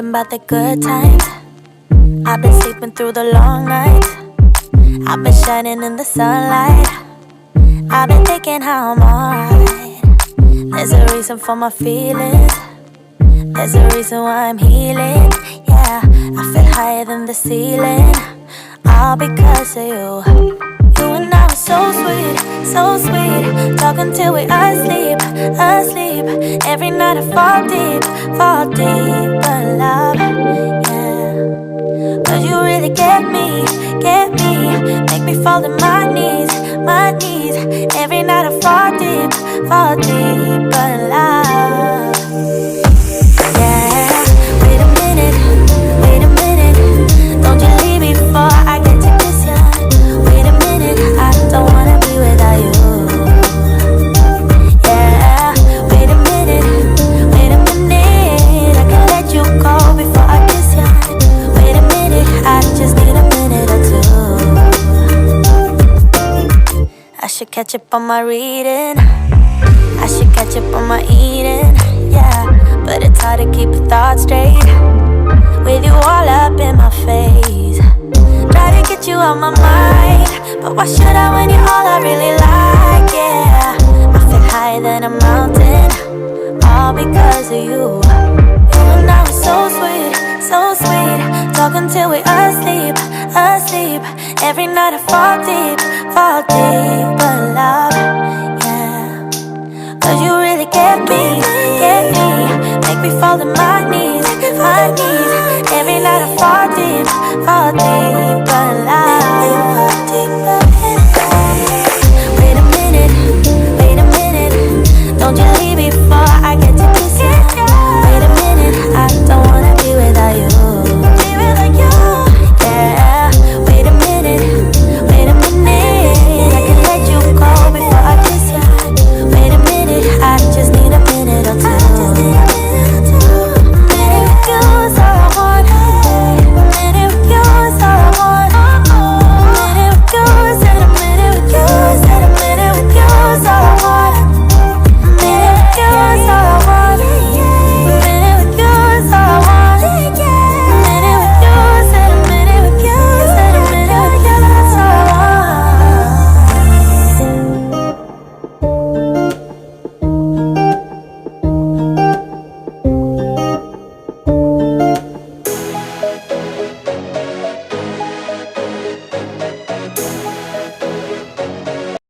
thinking about the good times. I've been sleeping through the long nights. I've been shining in the sunlight. I've been thinking how I'm alright. There's a reason for my feelings. There's a reason why I'm healing. Yeah, I feel higher than the ceiling. All because of you. You and I were so sweet, so sweet. Talking till we asleep, asleep. Every night I fall deep but love, yeah. Cause you really get me, make me fall to my knees, my knees. Every night I fall deep but love, yeah. Wait a minute, don't you leave me before I get to kiss ya. Wait a minute, I don't wanna be without you. Yeah, wait a minute, I can let you go before I kiss ya. Wait a minute, I just need a minute or two. I should catch up on my reading, I should catch up on my eating, yeah. But it's hard to keep your thoughts straight with you all up in my face. Try to get you out my mind, but why should I when you're all I really like, yeah. I feel higher than a mountain, all because of you. You and I were so sweet, so sweet. Talking till we asleep, asleep. Every night I fall deep but love, yeah. Cause you really get me, make me fall to my knees, my knees. Every night I fall deep